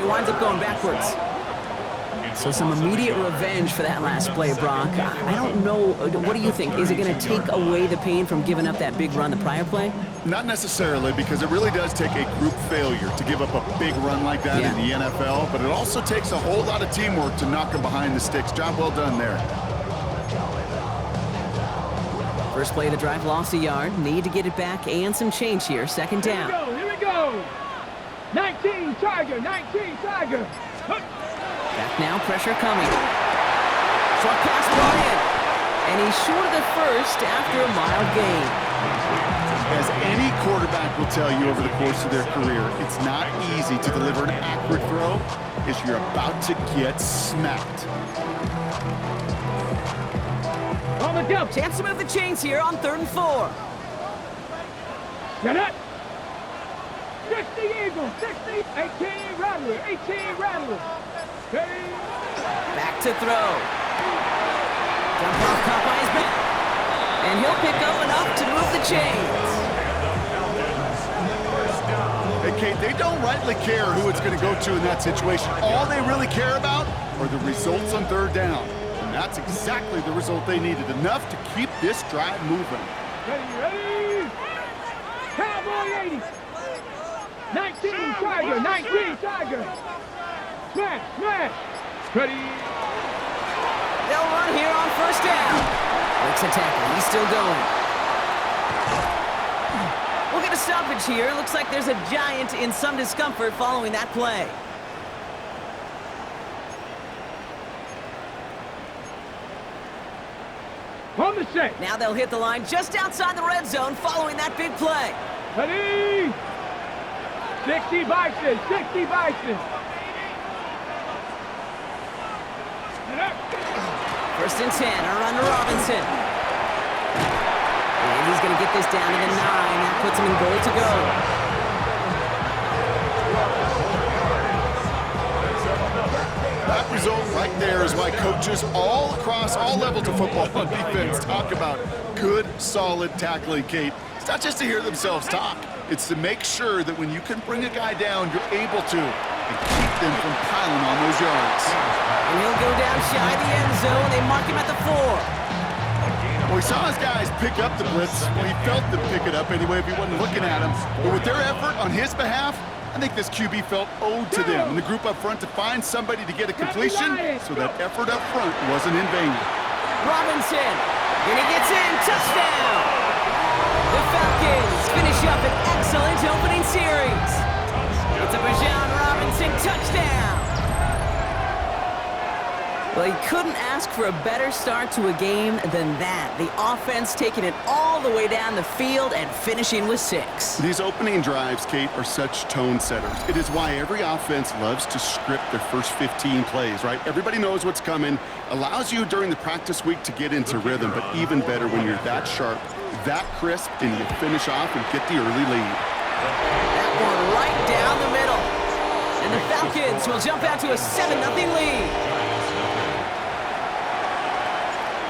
winds up going backwards. So some immediate revenge for that last play, Brock. I don't know. What do you think? Is it going to take away the pain from giving up that big run the prior play? Not necessarily, because it really does take a group failure to give up a big run like that in the NFL, but it also takes a whole lot of teamwork to knock them behind the sticks. Job well done there. First play of the drive lost a yard. Need to get it back and some change here. Second down. Here we go. 19 Tiger, 19 Tiger. Back now, pressure coming. Short pass brought in. And he's short of the first after a mild gain. As any quarterback will tell you over the course of their career, it's not easy to deliver an accurate throw if you're about to get smacked. On the jump. Chance to move the chains here on 3rd and 4. Get it. 60 Eagles, 60. 18 Rattler, 18 Rattler. Back to throw. Jump off, caught by his back. And he'll pick up enough to move the chains. Hey, Kate, they don't rightly care who it's going to go to in that situation. All they really care about are the results on 3rd down. And that's exactly the result they needed, enough to keep this drive moving. Ready. Cowboy 80. 19 Tiger, 19 Tiger. Smash, smash. Ready. They'll run here on 1st down. Breaks a tackle. He's still going. We'll get a stoppage here. Looks like there's a Giant in some discomfort following that play. On the set. Now they'll hit the line just outside the red zone following that big play. Ready. 60 Bison, 60 Bison. 1st and 10, a run to Robinson. And he's going to get this down to the 9. That puts him in goal to go. That result right there is why coaches all across all levels of football on defense talk about good, solid tackling, Kate. It's not just to hear themselves talk. It's to make sure that when you can bring a guy down, you're able to, and keep them from piling on those yards. And he'll go down shy of the end zone. They mark him at the 4. Well, we saw his guys pick up the blitz. Well, he felt them pick it up anyway if he wasn't looking at him. But with their effort on his behalf, I think this QB felt owed to them and the group up front to find somebody to get a completion, so that effort up front wasn't in vain. Robinson, and he gets in, touchdown! The Falcons finish up an excellent opening series. It's a Bijan Robinson touchdown. Well, he couldn't ask for a better start to a game than that. The offense taking it all the way down the field and finishing with 6. These opening drives, Kate, are such tone setters. It is why every offense loves to script their first 15 plays, right? Everybody knows what's coming, allows you during the practice week to get into rhythm, but even better when you're that sharp, that crisp, and you finish off and get the early lead. That one right down the middle. And the Falcons will jump out to a 7-0 lead.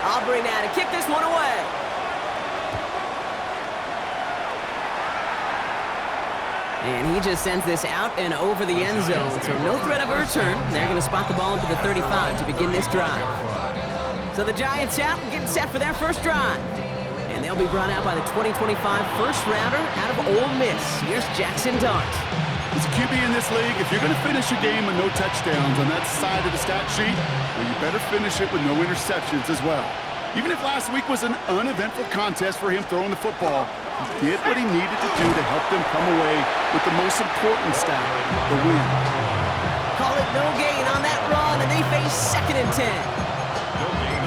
Aubrey now to kick this one away. And he just sends this out and over the end zone. So no threat of a return. They're going to spot the ball into the 35 to begin this drive. So the Giants out and getting set for their first drive. And they'll be brought out by the 2025 first rounder out of Ole Miss. Here's Jackson Dart. As a QB in this league, if you're going to finish a game with no touchdowns on that side of the stat sheet, well, you better finish it with no interceptions as well. Even if last week was an uneventful contest for him throwing the football, he did what he needed to do to help them come away with the most important stat, the win. Call it no gain on that run, and they face 2nd and 10.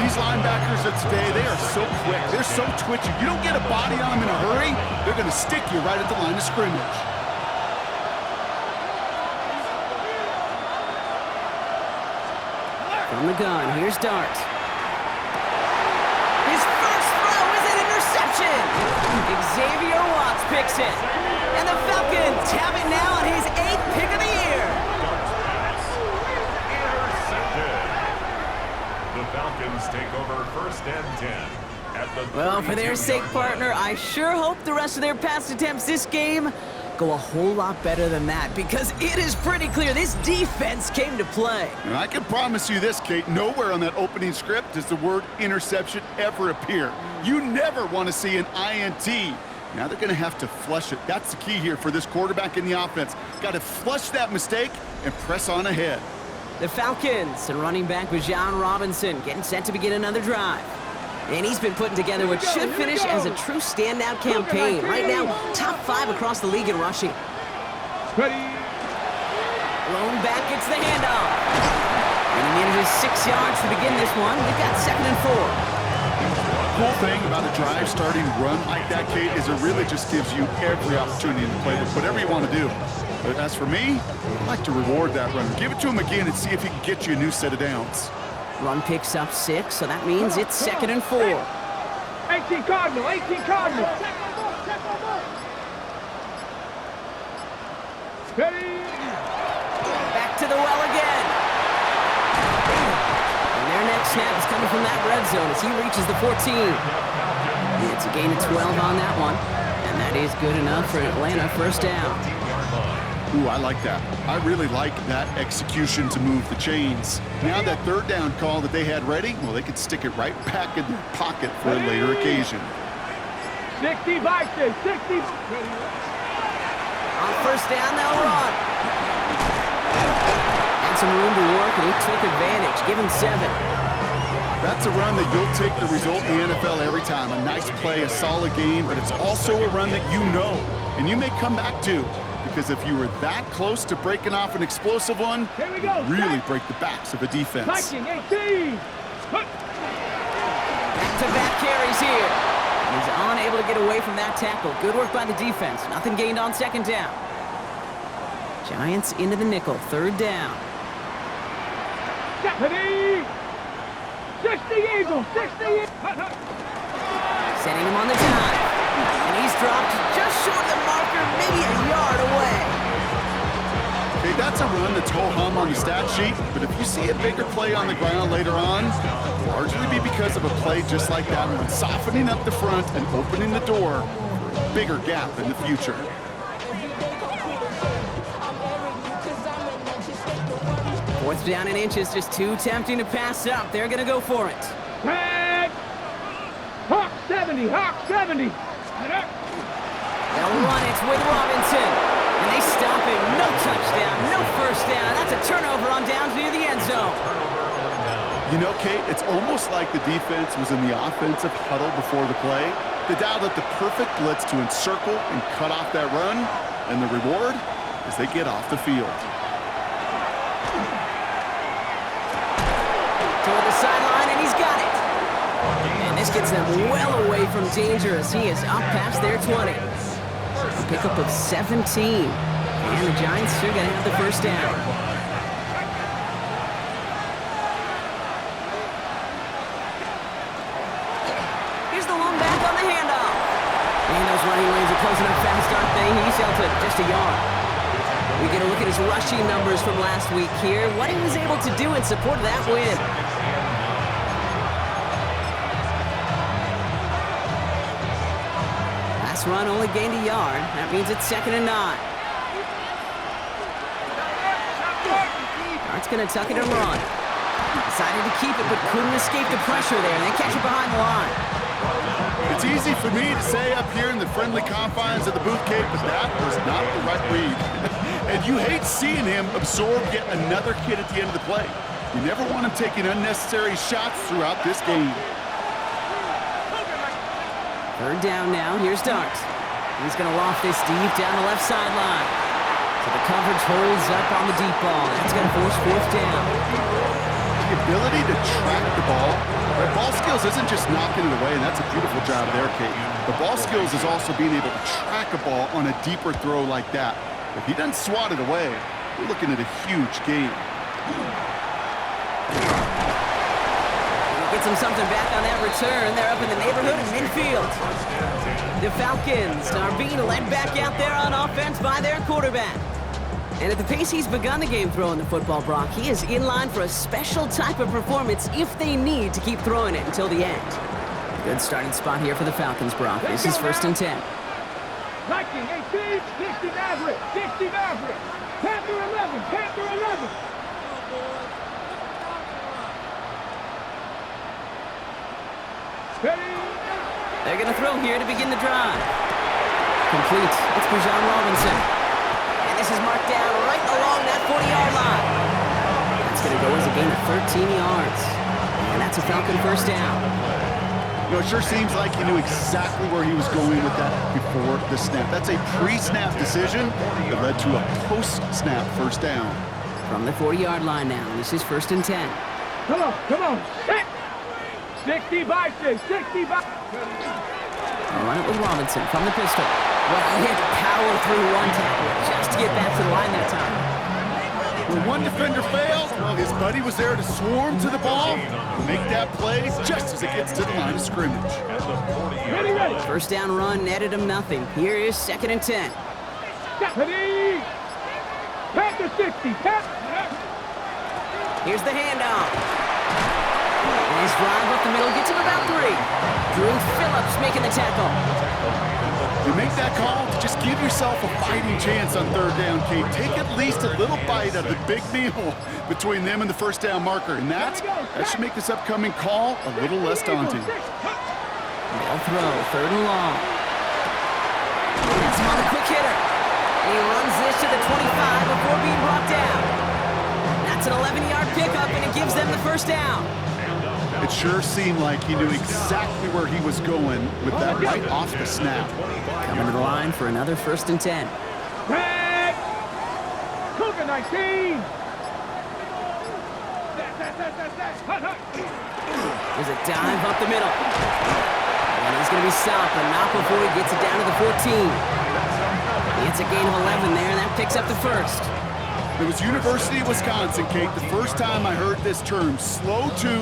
These linebackers of today, they are so quick. They're so twitchy. You don't get a body on them in a hurry, they're going to stick you right at the line of scrimmage. From the gun, here's Dart. His first throw is an interception. Xavier Watts picks it. And the Falcons have it now on his 8th pick of the year. Intercepted. The Falcons take over 1st and 10. At the Well, for their sake, partner, I sure hope the rest of their pass attempts this game go a whole lot better than that because it is pretty clear this defense came to play. And I can promise you this, Kate, nowhere on that opening script does the word interception ever appear. You never want to see an INT. Now they're going to have to flush it. That's the key here for this quarterback in the offense. Got to flush that mistake and press on ahead. The Falcons and running back Bijan Robinson getting set to begin another drive. And he's been putting together what should finish as a true standout campaign. Right now, top 5 across the league in rushing. Ready. Lone back gets the handoff. And he manages 6 yards to begin this one. We've got 2nd and 4. The cool thing about a drive starting run like that, Kate, is it really just gives you every opportunity to play with whatever you want to do. But as for me, I like to reward that runner. Give it to him again and see if he can get you a new set of downs. Run picks up 6, so that means it's 2nd and 4. 18 Cardinal, 18 Cardinal. Ready. Back to the well again. And their next snap is coming from that red zone as he reaches the 14. It's a gain of 12 on that one. And that is good enough for Atlanta. First down. Ooh, I like that. I really like that execution to move the chains. Now that 3rd down call that they had ready, well, they could stick it right back in their pocket for a later occasion. 60 Vikings, 60. On first down, they'll run. Had some room to work, and he took advantage. Give him 7. That's a run that you'll take the result in the NFL every time. A nice play, a solid game, but it's also a run that you know, and you may come back to. Because if you were that close to breaking off an explosive one, Here we go. really break the backs of a defense. Viking, 18. Back-to-back carries here. He's unable to get away from that tackle. Good work by the defense. Nothing gained on 2nd down. Giants into the nickel. 3rd down. Deputy. 60 Eagles, 60 Setting him on the dive. And he's dropped just short of the marker, maybe a yard away. Okay, that's a run that's ho-hum on the stat sheet, but if you see a bigger play on the ground later on, it'll largely be because of a play just like that one, softening up the front and opening the door for a bigger gap in the future. Fourth down and inches, just too tempting to pass up. They're going to go for it. Tag. Hawk 70, Hawk 70. They'll run it with Robinson. And they stop him. No touchdown, no first down. That's a turnover on downs near the end zone. You know, Kate, it's almost like the defense was in the offensive huddle before the play. They dialed up the perfect blitz to encircle and cut off that run. And the reward is they get off the field. Toward the sideline, and he's got it. And this gets them well away from danger as he is up past their 20. A pickup of 17. And the Giants are going to have the first down. Here's the lone back on the handoff. And those running lanes are closing up fast, aren't they? He's held to just a yard. We get a look at his rushing numbers from last week here. What he was able to do in support of that win. Last run only gained a yard. That means it's 2nd and 9. Dart's going to tuck it and run. Decided to keep it, but couldn't escape the pressure there. And they catch it behind the line. It's easy for me to say up here in the friendly confines of the booth, Kate, but that was not the right read. And you hate seeing him absorb yet another hit at the end of the play. You never want him taking unnecessary shots throughout this game. 3rd down now. Here's Dart. He's going to loft this deep down the left sideline. So the coverage holds up on the deep ball. That's going to force 4th down. The ability to track the ball. Right, ball skills isn't just knocking it away, and that's a beautiful job there, Kate. The ball skills is also being able to track a ball on a deeper throw like that. If he doesn't swat it away, we're looking at a huge game. Gets him something back on that return. They're up in the neighborhood of midfield. The Falcons are being led back out there on offense by their quarterback. And at the pace he's begun the game throwing the football, Brock, he is in line for a special type of performance if they need to keep throwing it until the end. Good starting spot here for the Falcons, Brock. This is 1st and 10. blocking. 18, 60 Maverick, 60 Maverick. Panther 11, Panther 11. Steady. They're going to throw here to begin the drive. Complete. It's Bijan Robinson. And this is marked down right along that 40-yard line. That's going to go as a gain of 13 yards. And that's a Falcon first down. You know, it sure seems like he knew exactly where he was going with that before the snap. That's a pre-snap decision that led to a post-snap first down. From the 40-yard line now, and this is 1st and 10. Come on, come on. 60 by 6, 60 by... I'll run it with Robinson from the pistol. Well, he had to power through one tackle just to get back to the line that time. When one defender failed, well, his buddy was there to swarm to the ball, make that play just as it gets to the line of scrimmage. Ready, ready. First down run netted him nothing. Here is 2nd and 10. Ready. Panther 60, Panther. Here's the handoff. Nice drive up the middle, gets him about 3. Drew Phillips making the tackle. You make that call to just give yourself a fighting chance on 3rd down, Kate. Take at least a little bite of the big meal between them and the first down marker. And that should make this upcoming call a little less daunting. They'll throw, 3rd and long. That's another quick hitter. And he runs this to the 25 before being brought down. That's an 11-yard pickup, and it gives them the first down. It sure seemed like he knew exactly where he was going with that right off the snap. Coming to the line for another 1st and 10. Red. Cougar 19. There's a dive up the middle. And he's going to be stopped, but not before he gets it down to the 14. It's a gain of 11 there, and that picks up the 1st. It was University of Wisconsin, Kate, the first time I heard this term, slow to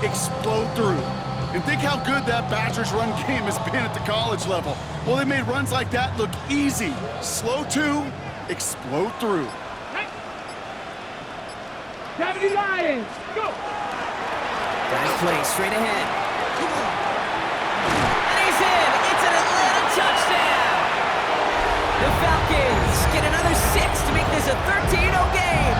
explode through. And think how good that Badgers run game has been at the college level. Well, they made runs like that look easy. Slow to explode through. 70 Lions, go! Nice play, straight ahead. And he's in! It's an Atlanta touchdown! The Falcons get another 6 to make this a 13-0 game.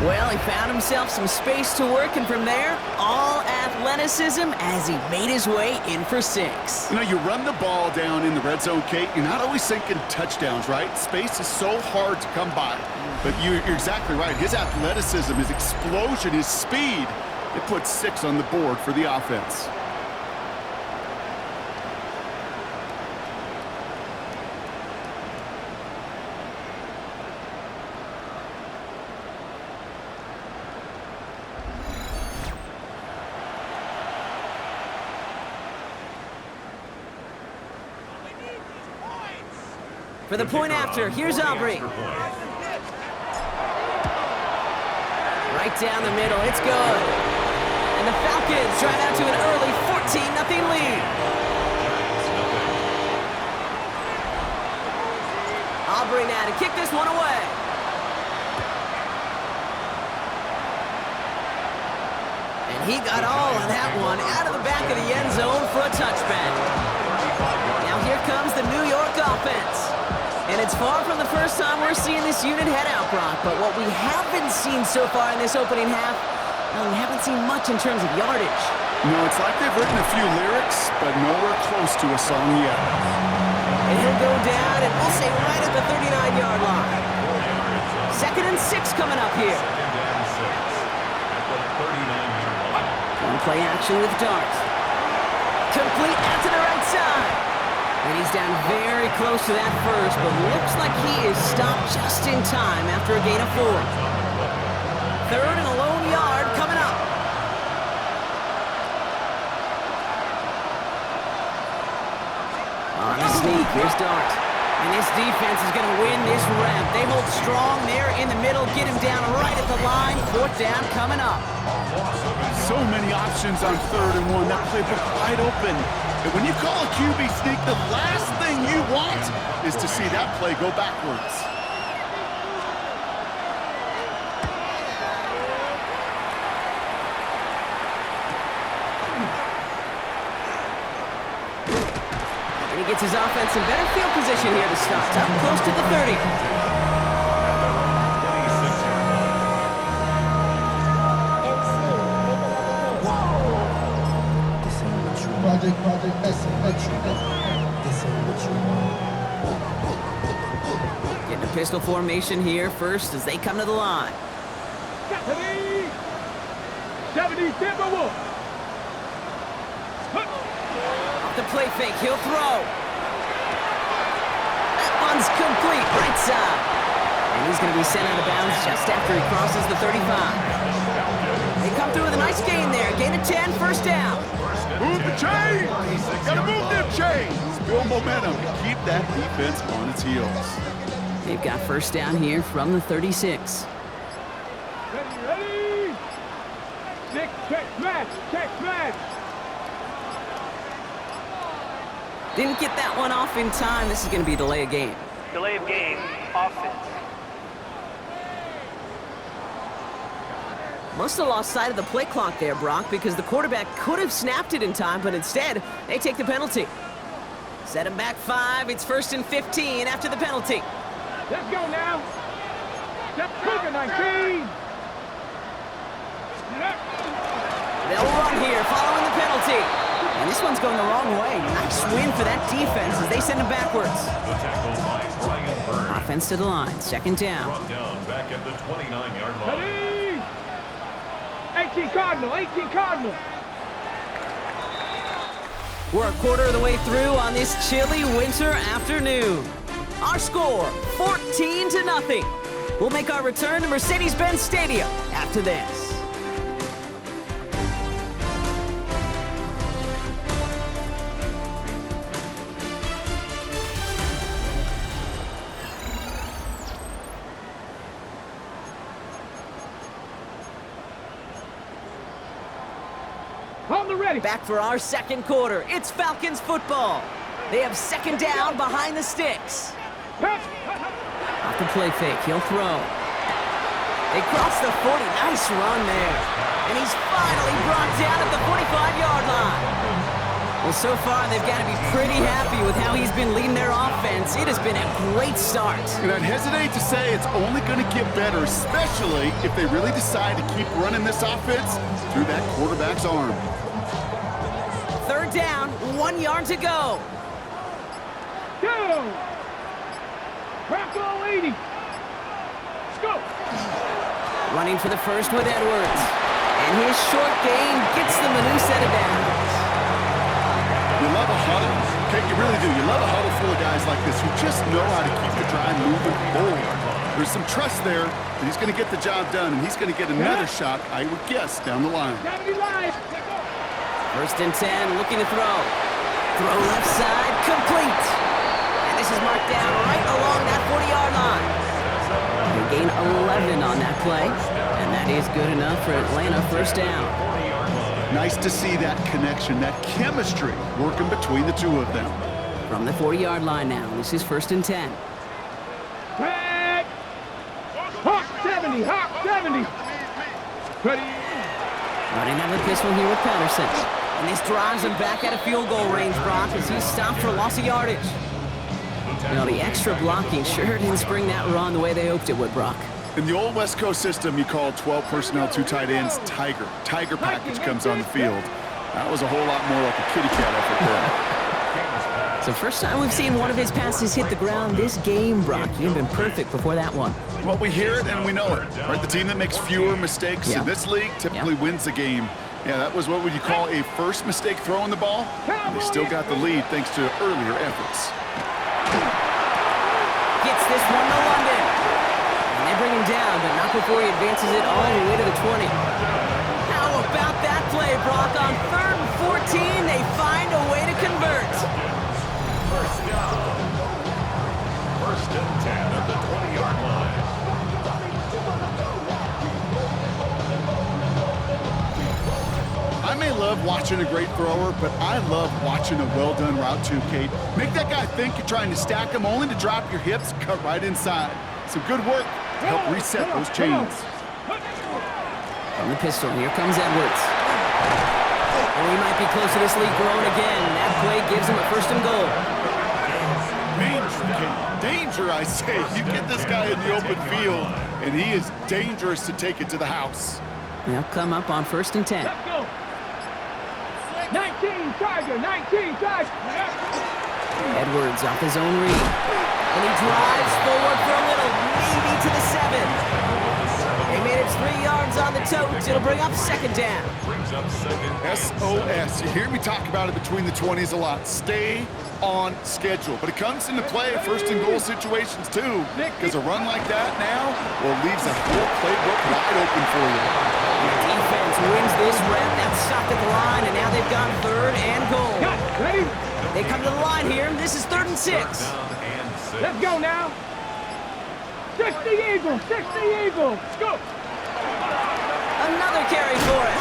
Well, he found himself some space to work, and from there, all athleticism as he made his way in for 6. You know, you run the ball down in the red zone, Kate, you're not always thinking touchdowns, right? Space is so hard to come by. But you're exactly right. His athleticism, his explosion, his speed, it puts 6 on the board for the offense. For the point after, here's Aubrey. Right down the middle, it's good. And the Falcons drive out to an early 14-0 lead. Aubrey now to kick this one away. And he got all of that one out of the back of the end zone for a touchback. Now here comes the New York offense. And it's far from the first time we're seeing this unit head out, Brock. But what we haven't seen so far in this opening half, well, we haven't seen much in terms of yardage. No, it's like they've written a few lyrics, but nowhere close to a song yet. And he'll go down, and we'll say right at the 39-yard line. 2nd and 6 coming up here. One play action with Dart. Complete out to the right side. And he's down very close to that first, but looks like he is stopped just in time after a gain of 4. 3rd and a lone yard coming up. On the sneak, here's Dart. And this defense is going to win this rep. They hold strong there in the middle, get him down right at the line. 4th down coming up. So many options on 3rd and 1. That playbook wide open. And when you call a QB sneak, the last thing you want is to see that play go backwards. gets his offense in better field position here to start. Up close to the 30. Getting a pistol formation here first as they come to the line. 70 Timberwolves. Off the play fake, he'll throw. That one's complete, right side. And he's going to be sent out of bounds just after he crosses the 35. They come through with a nice gain there. Gain of 10, first down. Move the chains! Gotta move them chains! Build momentum. Keep that defense on its heels. They've got first down here from the 36. Ready? Nick, check smash, check smash. Didn't get that one off in time. This is going to be a delay of game. Delay of game, offense. Must have lost sight of the play clock there, Brock, because the quarterback could have snapped it in time, but instead, they take the penalty. Set him back 5. It's 1st and 15 after the penalty. Let's go now. Step Cougar 19. They'll run here following the penalty. And this one's going the wrong way. Nice win for that defense as they send him backwards. The tackle by Brian Burns. Offense to the line. Second down. Brought down back at the 29-yard line. Ready? 18 Cardinal, 18 Cardinal. We're a quarter of the way through on this chilly winter afternoon. Our score, 14-0. We'll make our return to Mercedes-Benz Stadium after this. On the ready. Back for our second quarter. It's Falcons football. They have second down behind the sticks. Pass. Off the play fake, he'll throw. They cross the 40. Nice run there. And he's finally brought down at the 45-yard line. Well, so far, they've got to be pretty happy with how he's been leading their offense. It has been a great start. And I'd hesitate to say it's only going to get better, especially if they really decide to keep running this offense through that quarterback's arm. Third down, 1 yard to go. Go. Crackle 80. Let's go. Running for the first with Edwards. And his short gain gets them a new set of downs. You love a huddle. Okay, you really do. You love a huddle full of guys like this who just know how to keep the drive moving forward. There's some trust there that he's going to get the job done, and he's going to get another shot, I would guess, down the line. 70 line. First and 10, looking to throw. Throw left side, complete. And this is marked down right along that 40-yard line. They gain 11 on that play, and that is good enough for Atlanta first down. Nice to see that connection, that chemistry working between the two of them. From the 40-yard line now, this is 1st and 10. Back. Hawk 70. Hawk 70. Ready. Running out of the pistol here with Patterson. And this drives him back out of field goal range, Brock, as he's stopped for loss of yardage. You know, the extra blocking sure didn't spring that run the way they hoped it would, Brock. In the old West Coast system, you call 12 personnel, 2 tight ends, Tiger. Tiger package comes on the field. That was a whole lot more like a kitty cat effort there. So first time we've seen one of his passes hit the ground this game, Brock. You've been perfect before that one. Well, we hear it and we know it. Right? The team that makes fewer mistakes in this league typically wins the game. Yeah, that was what would you call a first mistake throwing the ball. And they still got the lead thanks to earlier efforts. Gets this one to London. And they bring him down, but not before he advances it all the way to the 20. How about that play, Brock? On 3rd and 14, they find a way to convert. First down. 1st and 10 at the 20-yard line. I may love watching a great thrower, but I love watching a well-done route too, Kate. Make that guy think you're trying to stack him only to drop your hips and cut right inside. Some good work to help reset those chains. From the pistol, here comes Edwards. Oh, he might be close to this lead growing again. That play gives him a 1st and goal. Kate. Danger, I say. You get this guy in the open field, and he is dangerous to take it to the house. They'll come up on 1st and 10. Let's go. 19 Tiger, 19 Tiger. Edwards off his own read. And he drives forward for a little, maybe to the 7. They made it 3 yards on the totes. It'll bring up 2nd down. Brings up second. SOS. You hear me talk about it between the 20s a lot. Stay on schedule. But it comes into play 1st and goal situations too. Because a run like that now, well, leaves a whole playbook wide open for you. The defense wins this rep. That's stopped at the line, and now they've gone 3rd and goal. Cut, ready? They come to the line here. This is 3rd and 6. Down and 6. Let's go now. 60 Eagles, 60 Eagles. Let's go. Another carry for him.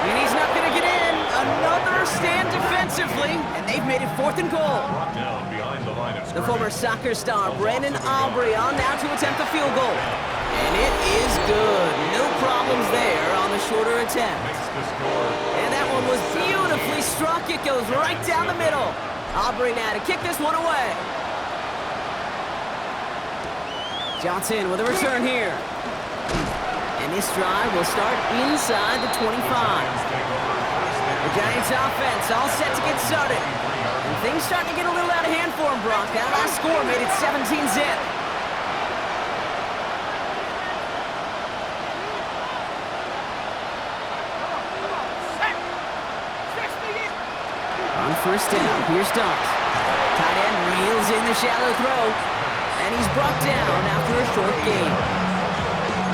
And he's not going to get in. Another stand defensively, and they've made it 4th and goal. Brought down behind the line of The scrimmage. former soccer star, Brandon Aubrey, on now to attempt the field goal. And it is good. No problems there on the shorter attempt. Makes the score. And that one was beautifully struck. It goes right down the middle. Aubrey now to kick this one away. Johnson with a return here. And this drive will start inside the 25. The Giants offense all set to get started. And things starting to get a little out of hand for him, Brock. That last score made it 17-zip. On 1st down, here's Dart. Tight end reels in the shallow throw. And he's brought down after a short gain.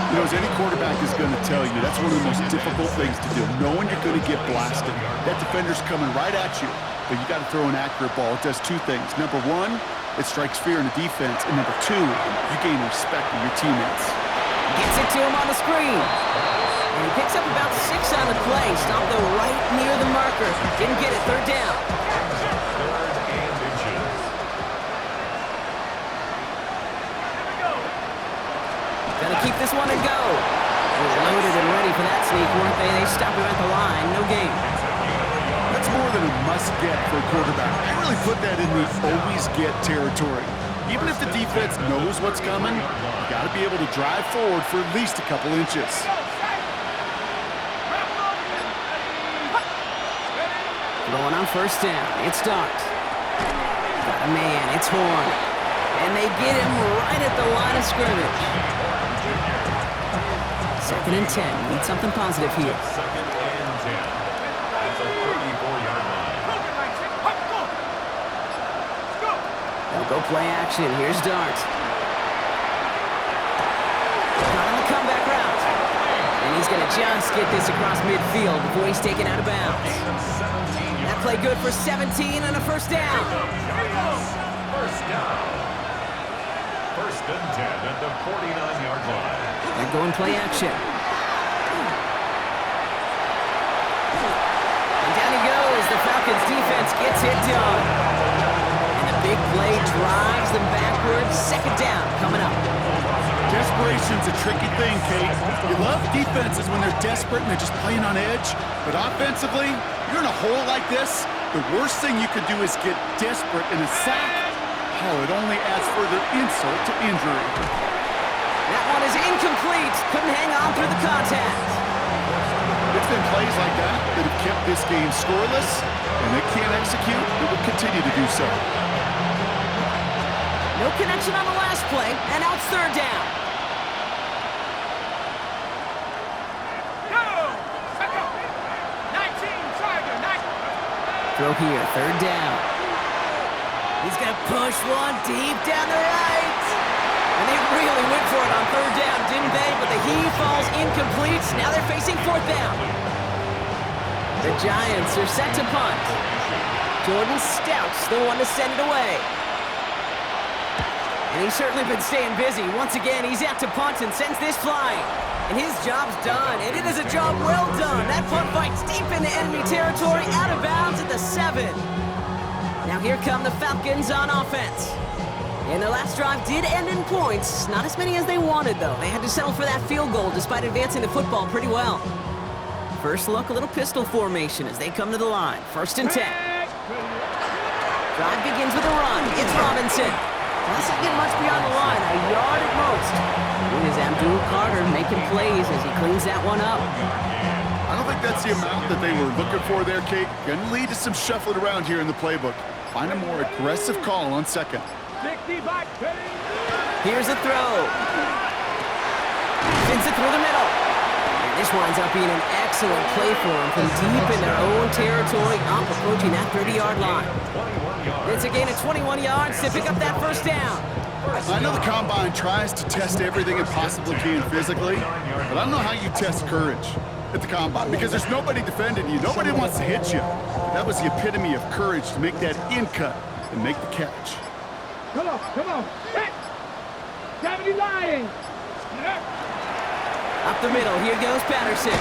You know, as any quarterback is going to tell you, that's one of the most difficult things to do, knowing you're going to get blasted. That defender's coming right at you, but you got to throw an accurate ball. It does 2 things. Number 1, it strikes fear in the defense, and number 2, you gain respect of your teammates. Gets it to him on the screen. And he picks up about 6 on the play. Stopped though right near the marker. Didn't get it. 3rd down. 3rd and inches. Gonna keep this one and go. They were loaded and ready for that sneak, weren't they? They stopped him at the line. No gain. That's more than a must-get for a quarterback. I really put that in the always-get territory. Even if the defense knows what's coming, you got to be able to drive forward for at least a couple inches. Going on 1st down. It's Dart. Got a man. It's Horn. And they get him right at the line of scrimmage. 2nd and 10. Need something positive here. 2nd and 10. At the 34-yard line. They'll go play action. Here's Dart. Not on the comeback route. And he's going to just get this across midfield before he's taken out of bounds. That play good for 17 and a 1st down. 1st down. 1st and 10 at the 49-yard line. They're going play action. And down he goes. The Falcons defense gets it done. And the big play drives them backwards. 2nd down coming up. Desperation's a tricky thing, Kate. You love defenses when they're desperate and they're just playing on edge. But offensively, you're in a hole like this, the worst thing you could do is get desperate in a sack. Oh, it only adds further insult to injury. That one is incomplete. Couldn't hang on through the contact. It's been plays like that that have kept this game scoreless, and they can't execute. It will continue to do so. No connection on the last play, and now it's 3rd down. Throw here, 3rd down. He's going to push one deep down the right. And they really went for it on 3rd down, didn't they? But the heave falls incomplete. Now they're facing 4th down. The Giants are set to punt. Jordan Stout's the one to send it away. And he's certainly been staying busy. Once again, he's out to punt and sends this flying. And his job's done, and it is a job well done. That punt fights deep into enemy territory, out of bounds at the 7. Now here come the Falcons on offense. And their last drive did end in points. Not as many as they wanted, though. They had to settle for that field goal despite advancing the football pretty well. First look, a little pistol formation as they come to the line. 1st and 10. Drive begins with a run. It's Robinson. Doesn't get much beyond the line, a yard at most. It is Abdul Carter making plays as he cleans that one up. I don't think that's the amount that they were looking for there, Kate. Going to lead to some shuffling around here in the playbook. Find a more aggressive call on second. 60 back. Here's a throw. Spins it through the middle. And this winds up being an excellent play for him from deep in their own territory, up approaching that 30-yard line. It's a gain of 21 yards to pick up that first down. I know the Combine tries to test everything it possibly can physically, but I don't know how you test courage at the Combine because there's nobody defending you. Nobody wants to hit you. That was the epitome of courage to make that in cut and make the catch. Come on, come on. Hit. 70 lying. Up the middle, here goes Patterson.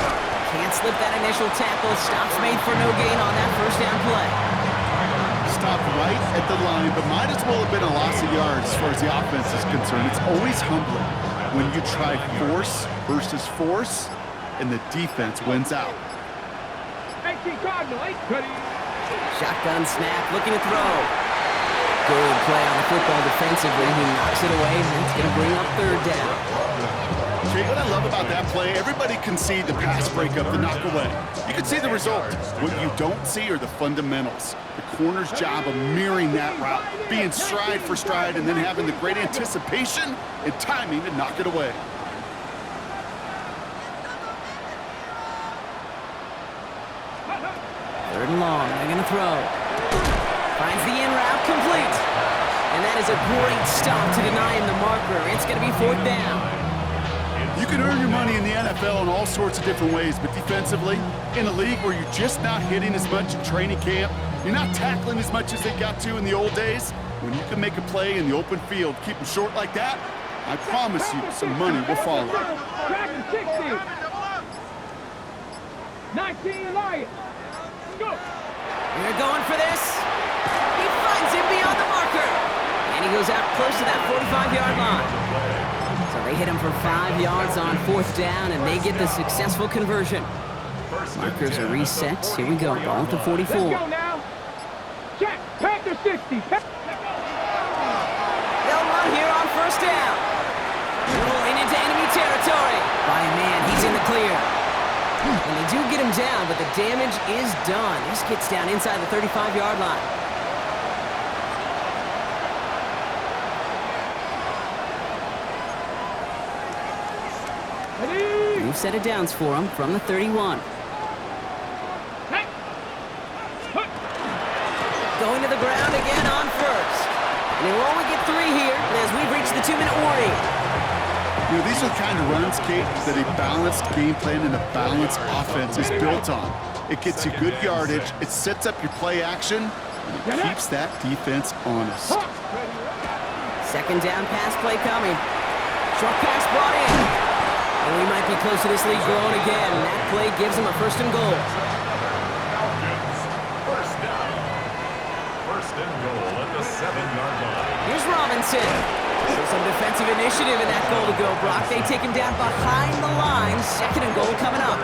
Can't slip that initial tackle. Stops made for no gain on that first down play. Stopped right at the line, but might as well have been a loss of yards as far as the offense is concerned. It's always humbling when you try force versus force, and the defense wins out. 18 Cardinal, 8 cutting. Shotgun snap, looking to throw. Good play on the football defensively. He knocks it away, and it's going to bring up third down. Okay, what I love about that play, everybody can see the pass breakup, the knock away. You can see the result. What you don't see are the fundamentals. The corner's job of mirroring that route, being stride for stride, and then having the great anticipation and timing to knock it away. Third and long, they're going to throw. Finds the in route, complete. And that is a great stop to deny him the marker. It's going to be fourth down. You can earn your money in the NFL in all sorts of different ways, but defensively, in a league where you're just not hitting as much in training camp, you're not tackling as much as they got to in the old days, when you can make a play in the open field, keep them short like that, I promise you some money will follow. Track 60. 19 Lions. Go. They're going for this. He finds him beyond the marker. And he goes out close to that 45-yard line. So they hit him for 5 yards on fourth down, and they get the successful conversion. Markers are reset. Here we go. Ball to 44. Let's go now. Check. Panther 60. They'll run here on first down. Rolling into enemy territory. By a man, he's in the clear. And they do get him down, but the damage is done. This gets down inside the 35-yard line. New set of downs for him from the 31. Going to the ground again on first. And he will only get 3 here as we've reached the 2-minute warning. You know, these are the kind of runs, Kate, that a balanced game plan and a balanced offense is built on. It gets you good yardage, it sets up your play action, and it keeps that defense honest. Second down pass play coming. Short pass brought in. And we might be close to this lead growing again. That play gives him a first and goal. First and goal at the 7-yard line. Here's Robinson. So some defensive initiative in that goal to go, Brock. They take him down behind the line. Second and goal coming up.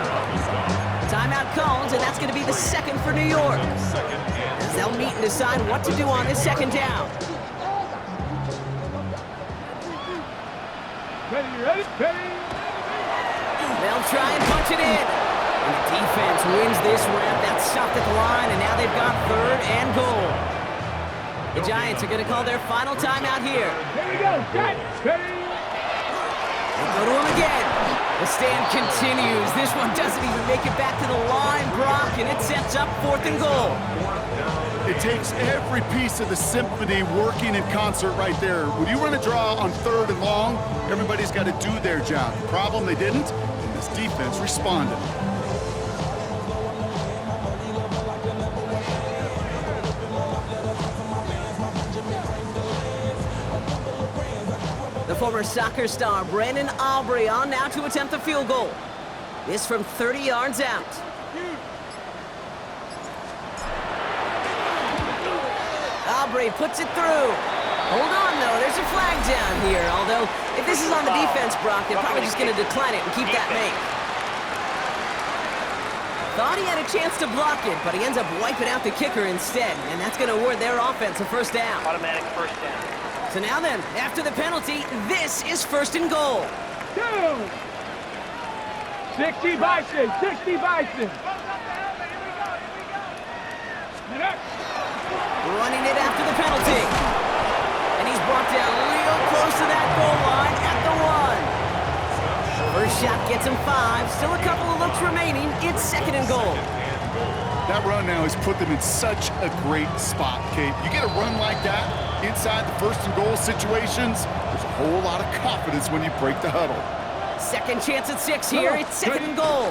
Timeout calls, and that's going to be the second for New York. As they'll meet and decide what to do on this second down. Ready. They'll try and punch it in. And the defense wins this rep. That's stopped at the line, and now they've got third and goal. The Giants are going to call their final timeout here. Here we go. Set. Ready. They go to him again. The stand continues. This one doesn't even make it back to the line, Brock, and it sets up fourth and goal. It takes every piece of the symphony working in concert right there. When you run a draw on third and long, everybody's got to do their job. The problem, they didn't, and this defense responded. The former soccer star Brandon Aubrey on now to attempt the field goal. This from 30 yards out. Aubrey puts it through. Hold on, though. There's a flag down here. Although, if this is on the defense, Brock, they're probably just going to decline it and keep that make. Thought he had a chance to block it, but he ends up wiping out the kicker instead. And that's going to award their offense a first down. Automatic first down. So So now then, after the penalty, this is first and goal. 2. 60 Bison, 60 Bison. Running it after the penalty. And he's brought down real close to that goal line at the 1. First shot gets him 5. Still a couple of looks remaining. It's second and goal. That run now has put them in such a great spot, Kate. You get a run like that inside the first and goal situations, there's a whole lot of confidence when you break the huddle. Second chance at 6 here. It's second and goal.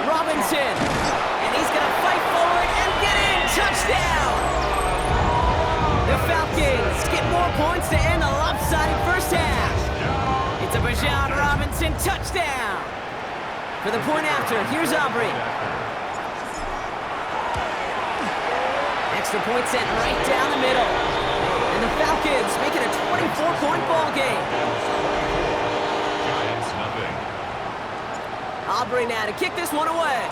Robinson. And he's going to fight forward and get in. Touchdown! The Falcons get more points to end a lopsided first half. It's a Bijan Robinson touchdown. For the point after, here's Aubrey. Extra point sent right down the middle. And the Falcons make it a 24-point ball game. Giants nothing. Aubrey now to kick this one away.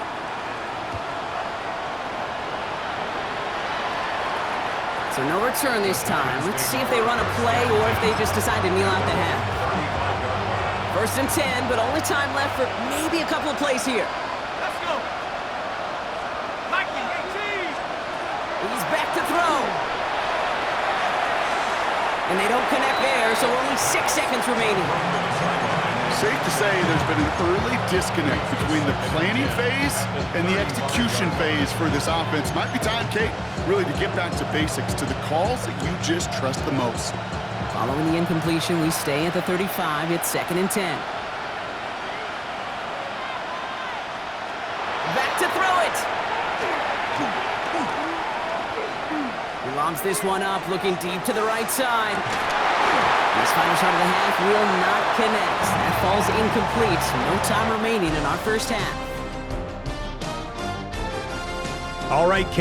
So no return this time. Let's see if they run a play or if they just decide to kneel out the half. First and 10, but only time left for maybe a couple of plays here. Let's go. Mikey, 18. He's back to throw. And they don't connect there, so only 6 seconds remaining. Safe to say there's been an early disconnect between the planning phase and the execution phase for this offense. Might be time, Kate, really to get back to basics, to the calls that you just trust the most. Following the incompletion, we stay at the 35. It's second and 10. Back to throw it. He lobs this one up, looking deep to the right side. This final shot of the half will not connect. That falls incomplete. No time remaining in our first half. All right, Kate.